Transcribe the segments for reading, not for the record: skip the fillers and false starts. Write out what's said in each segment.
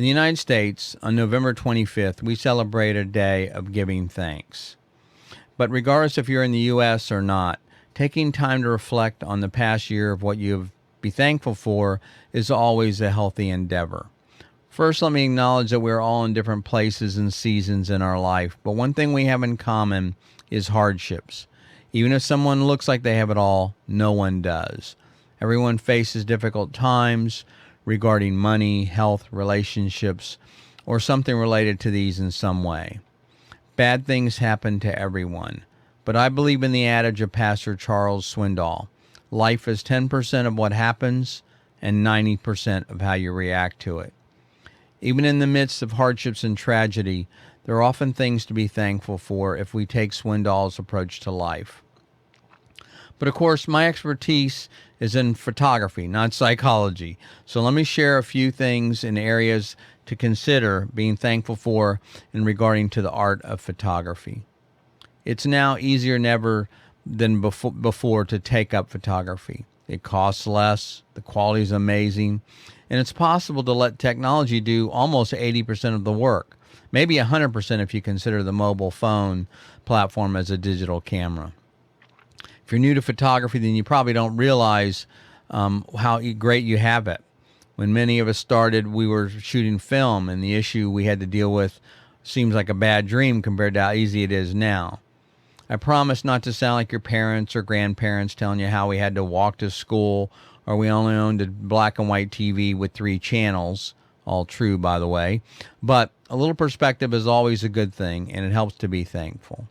In the United States, on November 25th, we celebrate a day of giving thanks. But regardless if you're in the U.S. or not, taking time to reflect on the past year of what you be thankful for is always a healthy endeavor. First, let me acknowledge that we're all in different places and seasons in our life, but one thing we have in common is hardships. Even if someone looks like they have it all, no one does. Everyone faces difficult times regarding money, health, relationships, or something related to these in some way. Bad things happen to everyone, but I believe in the adage of Pastor Charles Swindoll: life is 10% of what happens and 90% of how you react to it. Even in the midst of hardships and tragedy, there are often things to be thankful for if we take Swindoll's approach to life. But of course, my expertise is in photography, not psychology. So let me share a few things in areas to consider being thankful for in regarding to the art of photography. It's now easier than ever than before to take up photography. It costs less, the quality is amazing, and it's possible to let technology do almost 80% of the work. Maybe 100% if you consider the mobile phone platform as a digital camera. If you're new to photography, then you probably don't realize how great you have it. When many of us started, we were shooting film, and the issue we had to deal with seems like a bad dream compared to how easy it is now. I promise not to sound like your parents or grandparents telling you how we had to walk to school, or we only owned a black and white TV with 3 channels. All true, by the way. But a little perspective is always a good thing, and it helps to be thankful.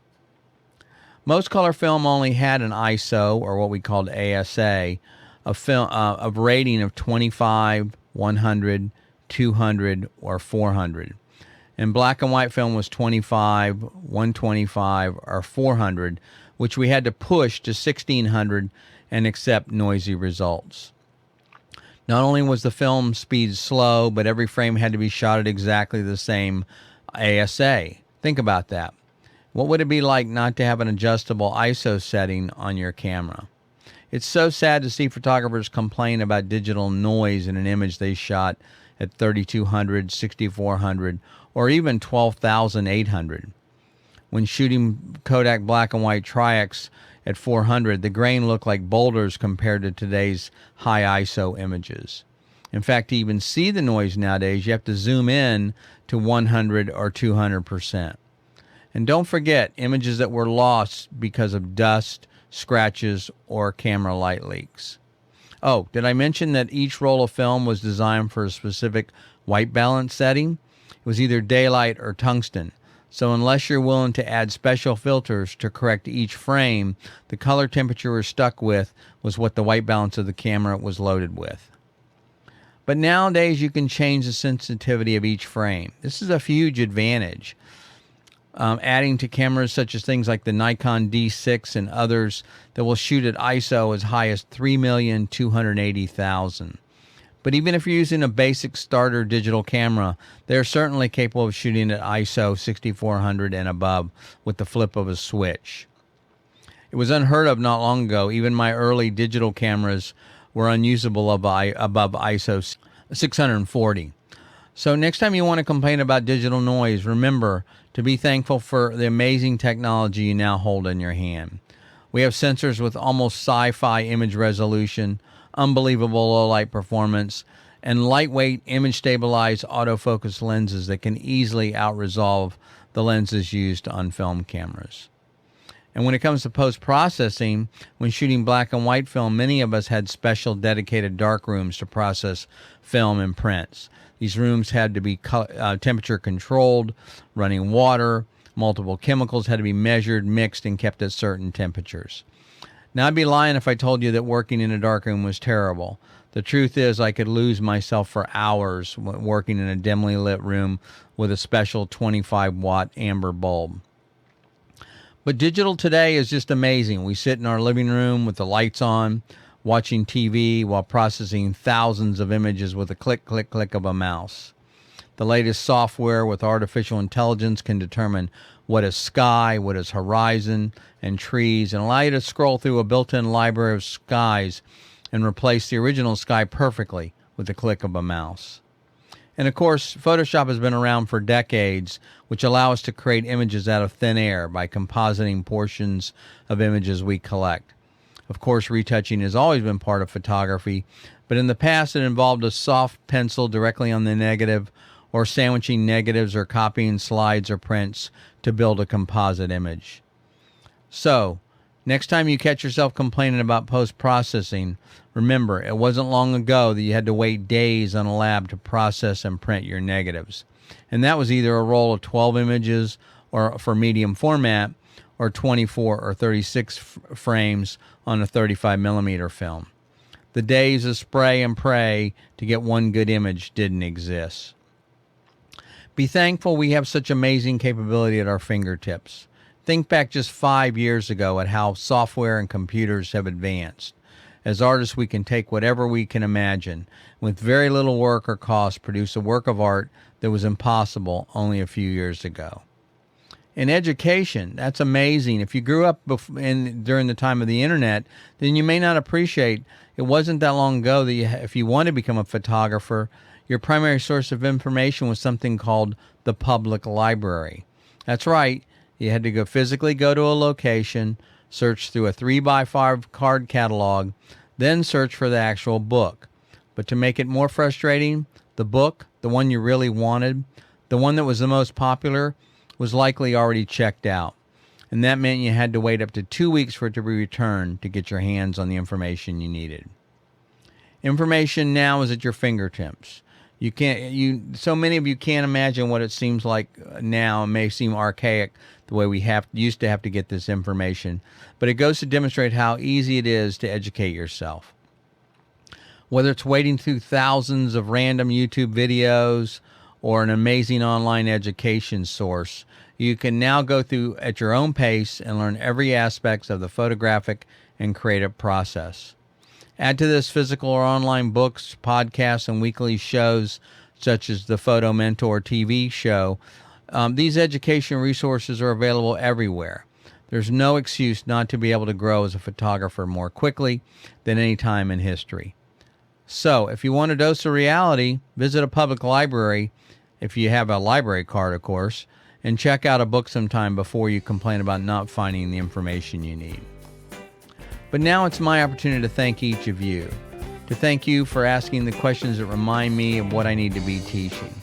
Most color film only had an ISO, or what we called ASA, of rating of 25, 100, 200, or 400. And black and white film was 25, 125, or 400, which we had to push to 1600 and accept noisy results. Not only was the film speed slow, but every frame had to be shot at exactly the same ASA. Think about that. What would it be like not to have an adjustable ISO setting on your camera? It's so sad to see photographers complain about digital noise in an image they shot at 3200, 6400, or even 12,800. When shooting Kodak black and white Tri-X at 400, the grain looked like boulders compared to today's high ISO images. In fact, to even see the noise nowadays, you have to zoom in to 100 or 200%. And don't forget images that were lost because of dust, scratches, or camera light leaks. Oh, did I mention that each roll of film was designed for a specific white balance setting? It was either daylight or tungsten. So unless you're willing to add special filters to correct each frame, the color temperature we're stuck with was what the white balance of the camera was loaded with. But nowadays you can change the sensitivity of each frame. This is a huge advantage. Adding to cameras such as things like the Nikon D6 and others that will shoot at ISO as high as 3,280,000. But even if you're using a basic starter digital camera, they're certainly capable of shooting at ISO 6400 and above with the flip of a switch. It was unheard of not long ago. Even my early digital cameras were unusable above ISO 640. So next time you want to complain about digital noise, remember to be thankful for the amazing technology you now hold in your hand. We have sensors with almost sci-fi image resolution, unbelievable low light performance, and lightweight image stabilized autofocus lenses that can easily out-resolve the lenses used on film cameras. And when it comes to post-processing, when shooting black and white film, many of us had special dedicated dark rooms to process film and prints. These rooms had to be temperature controlled, running water, multiple chemicals had to be measured, mixed, and kept at certain temperatures. Now, I'd be lying if I told you that working in a darkroom was terrible. The truth is I could lose myself for hours working in a dimly lit room with a special 25-watt amber bulb. But digital today is just amazing. We sit in our living room with the lights on, watching TV while processing thousands of images with a click, click, click of a mouse. The latest software with artificial intelligence can determine what is sky, what is horizon, and trees, and allow you to scroll through a built-in library of skies and replace the original sky perfectly with the click of a mouse. And of course, Photoshop has been around for decades, which allow us to create images out of thin air by compositing portions of images we collect. Of course, retouching has always been part of photography, but in the past it involved a soft pencil directly on the negative, or sandwiching negatives or copying slides or prints to build a composite image. So, next time you catch yourself complaining about post-processing, remember, it wasn't long ago that you had to wait days on a lab to process and print your negatives. And that was either a roll of 12 images or for medium format, or 24 or 36 frames on a 35 millimeter film. The days of spray and pray to get one good image didn't exist. Be thankful we have such amazing capability at our fingertips. Think back just 5 years ago at how software and computers have advanced. As artists, we can take whatever we can imagine, with very little work or cost, produce a work of art that was impossible only a few years ago. In education, that's amazing. If you grew up during the time of the internet, then you may not appreciate it wasn't that long ago that if you want to become a photographer, your primary source of information was something called the public library. That's right. You had to physically go to a location, search through a 3x5 card catalog, then search for the actual book. But to make it more frustrating, the book, the one you really wanted, the one that was the most popular, was likely already checked out. And that meant you had to wait up to 2 weeks for it to be returned to get your hands on the information you needed. Information now is at your fingertips. So many of you can't imagine what it seems like now. It may seem archaic the way we used to have to get this information, but it goes to demonstrate how easy it is to educate yourself. Whether it's wading through thousands of random YouTube videos or an amazing online education source, you can now go through at your own pace and learn every aspect of the photographic and creative process. Add to this physical or online books, podcasts, and weekly shows such as the Photo Mentor TV show. These education resources are available everywhere. There's no excuse not to be able to grow as a photographer more quickly than any time in history. So, if you want a dose of reality, visit a public library, if you have a library card, of course, and check out a book sometime before you complain about not finding the information you need. But now it's my opportunity to thank each of you, to thank you for asking the questions that remind me of what I need to be teaching.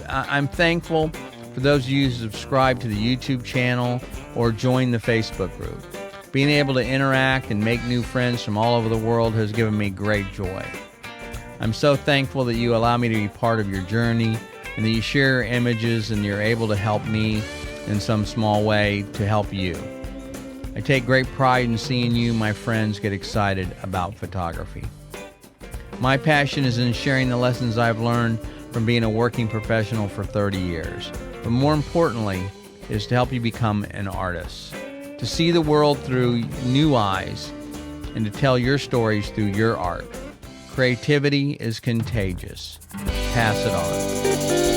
I'm thankful for those of you who subscribe to the YouTube channel or join the Facebook group. Being able to interact and make new friends from all over the world has given me great joy. I'm so thankful that you allow me to be part of your journey and that you share your images and you're able to help me in some small way to help you. I take great pride in seeing you, my friends, get excited about photography. My passion is in sharing the lessons I've learned from being a working professional for 30 years. But more importantly, is to help you become an artist, to see the world through new eyes, and to tell your stories through your art. Creativity is contagious. Pass it on.